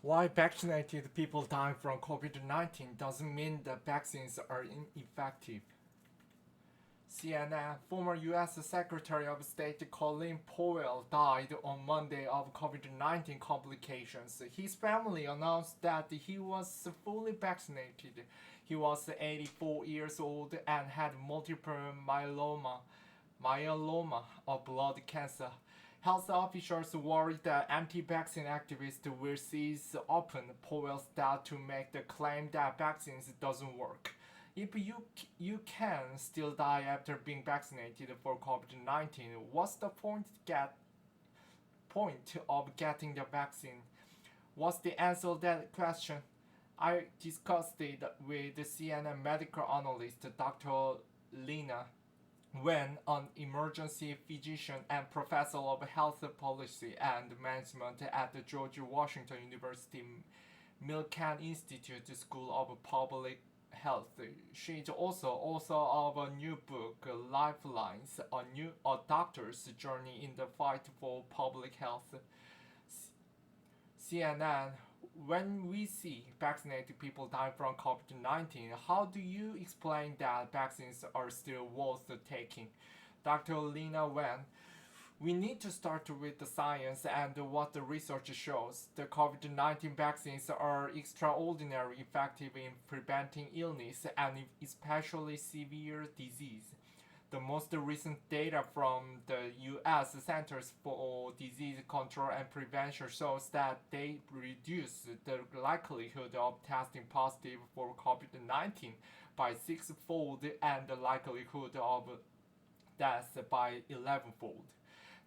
Why vaccinated people die from COVID-19 doesn't mean the vaccines are ineffective. CNN former U.S. Secretary of State Colin Powell died on Monday of COVID-19 complications. His family announced that he was fully vaccinated. He was 84 years old and had multiple myeloma or blood cancer. Health officials worry that anti-vaccine activists will seize upon Powell's death to make the claim that vaccines doesn't work. If you can still die after being vaccinated for COVID-19, what's the point of getting the vaccine? What's the answer to that question? I discussed it with CNN medical analyst Dr. Lina Wen, an emergency physician and professor of health policy and management at the George Washington University Milken Institute School of Public Health. She is also author of a new book, Lifelines: a doctor's journey in the fight for public health. CNN, when we see vaccinated people die from COVID-19, how do you explain that vaccines are still worth taking? Dr. Lina Wen, we need to start with the science and what the research shows. The COVID-19 vaccines are extraordinarily effective in preventing illness and especially severe disease. The most recent data from the U.S. Centers for Disease Control and Prevention shows that they reduce the likelihood of testing positive for COVID-19 by sixfold and the likelihood of death by 11-fold.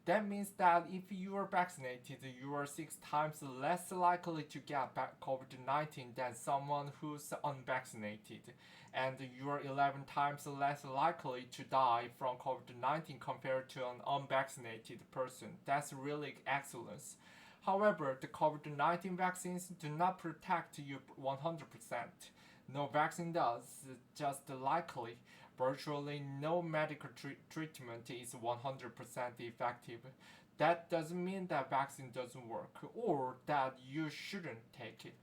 That means that if you are vaccinated, you are 6 times less likely to get COVID-19 than someone who's unvaccinated, and you are 11 times less likely to die from COVID-19 compared to an unvaccinated person. That's really excellence. However, the COVID-19 vaccines do not protect you 100%. No vaccine does, just likely. Virtually no medical treatment is 100% effective. That doesn't mean that vaccine doesn't work or that you shouldn't take it.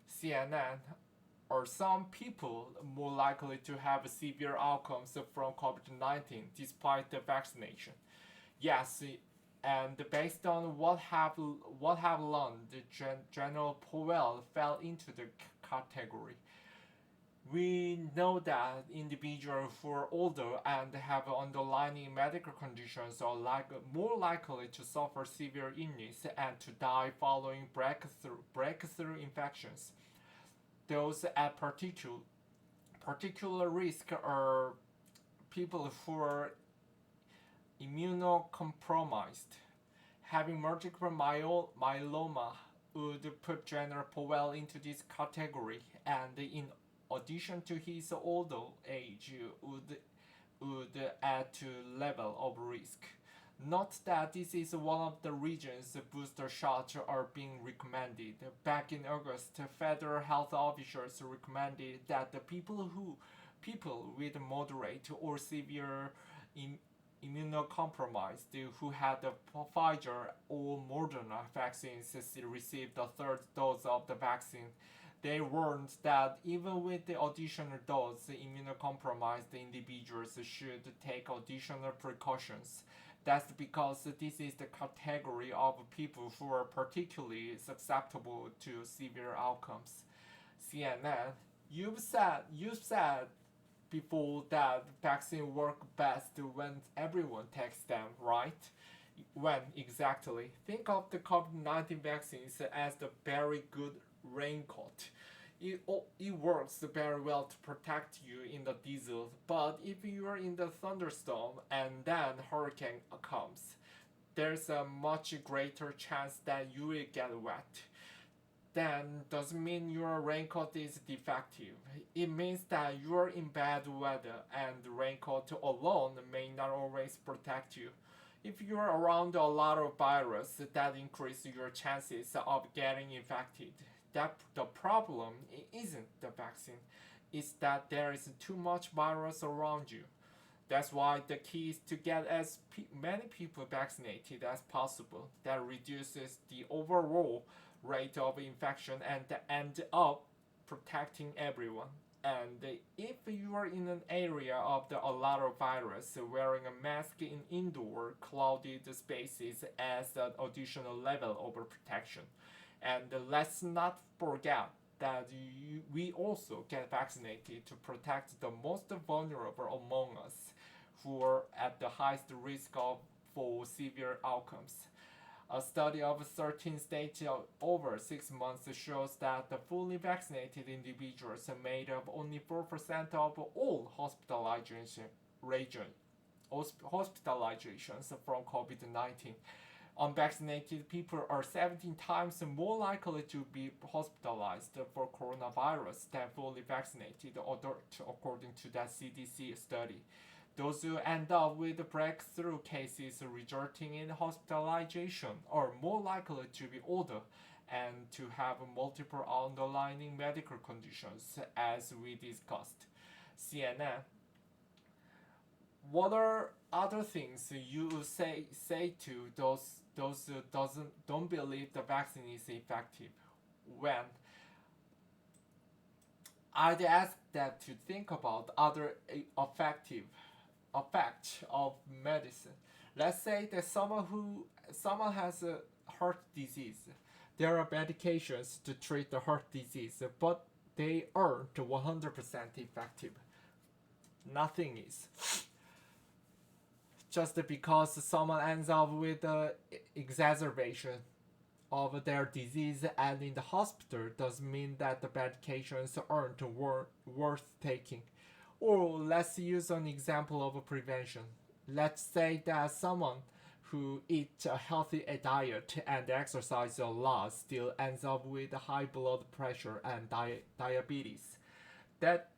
CNN, are some people more likely to have severe outcomes from COVID-19 despite the vaccination? Yes, and based on what have learned, General Powell fell into the category. We know that individuals who are older and have underlying medical conditions are more likely to suffer severe illness and to die following breakthrough infections. Those at particular risk are people who are immunocompromised. Having multiple myeloma would put General Powell into this category, and in addition to his older age, would add to level of risk. Note that this is one of the regions booster shots are being recommended. Back in August, federal health officials recommended that the people with moderate or severe immunocompromised who had the Pfizer or Moderna vaccines receive the third dose of the vaccine. They warned that even with the additional dose, immunocompromised individuals should take additional precautions. That's because this is the category of people who are particularly susceptible to severe outcomes. CNN, you've said before that vaccines work best when everyone takes them, right? When exactly? Think of the COVID-19 vaccines as the very good raincoat. It works very well to protect you in the diesel, but if you are in the thunderstorm and then hurricane comes, there's a much greater chance that you will get wet. Then doesn't mean your raincoat is defective. It means that you're in bad weather and the raincoat alone may not always protect you. If you're around a lot of virus, that increases your chances of getting infected. That the problem isn't the vaccine, it's that there is too much virus around you. That's why the key is to get as many people vaccinated as possible. That reduces the overall rate of infection and end up protecting everyone. And if you are in an area of a lot of virus, wearing a mask in indoor crowded spaces adds an additional level of protection. And let's not forget that we also get vaccinated to protect the most vulnerable among us, who are at the highest risk of for severe outcomes. A study of 13 states over 6 months shows that the fully vaccinated individuals made up only 4% of all hospitalizations from COVID-19. Unvaccinated people are 17 times more likely to be hospitalized for coronavirus than fully vaccinated adults, according to that CDC study. Those who end up with breakthrough cases resulting in hospitalization are more likely to be older and to have multiple underlying medical conditions, as we discussed. CNN. What are other things you would say to those who don't believe the vaccine is effective? When I'd ask them to think about other effect of medicine. Let's say that someone has a heart disease. There are medications to treat the heart disease, but they aren't 100% effective. Nothing is. Just because someone ends up with an exacerbation of their disease and in the hospital doesn't mean that the medications aren't worth taking. Or let's use an example of prevention. Let's say that someone who eats a healthy diet and exercises a lot still ends up with high blood pressure and diabetes. That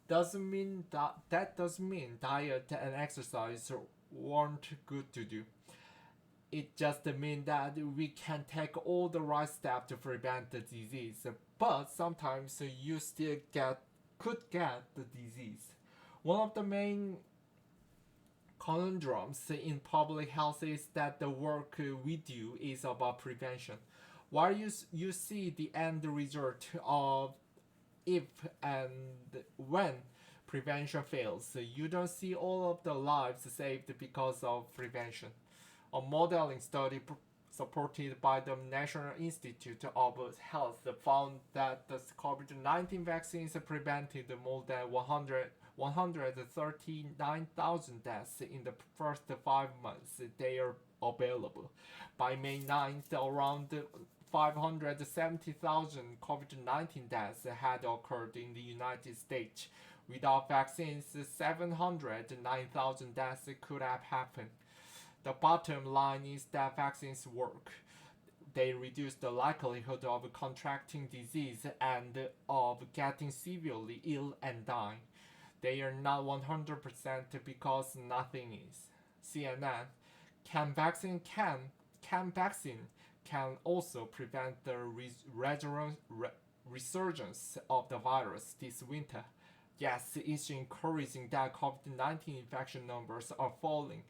doesn't mean diet and exercise weren't good to do. It just means that we can take all the right steps to prevent the disease, but sometimes you still could get the disease. One of the main conundrums in public health is that the work we do is about prevention. While you see the end result of if and when prevention fails, you don't see all of the lives saved because of prevention. A modeling study supported by the National Institute of Health found that the COVID-19 vaccines prevented more than 139,000 deaths in the first 5 months they are available. By May 9th, around 570,000 COVID-19 deaths had occurred in the United States. Without vaccines, 709,000 deaths could have happened. The bottom line is that vaccines work. They reduce the likelihood of contracting disease and of getting severely ill and dying. They are not 100% because nothing is. CNN. Can vaccine can also prevent the resurgence of the virus this winter. Yes, it's encouraging that COVID-19 infection numbers are falling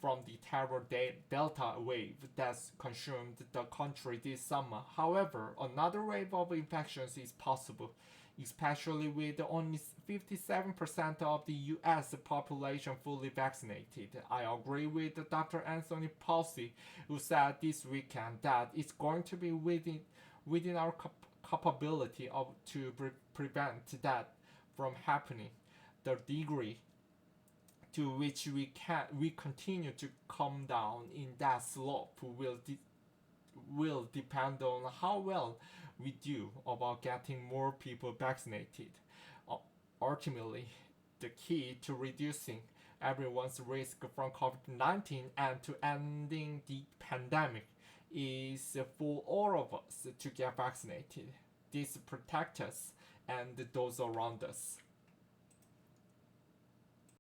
from the terrible Delta wave that's consumed the country this summer. However, another wave of infections is possible, especially with only 57% of the US population fully vaccinated. I agree with Dr. Anthony Fauci, who said this weekend that it's going to be within our capability to prevent that from happening. The degree to which we continue to come down in that slope will depend on how well we do about getting more people vaccinated. Ultimately, the key to reducing everyone's risk from COVID-19 and to ending the pandemic is for all of us to get vaccinated. This protects us and those around us.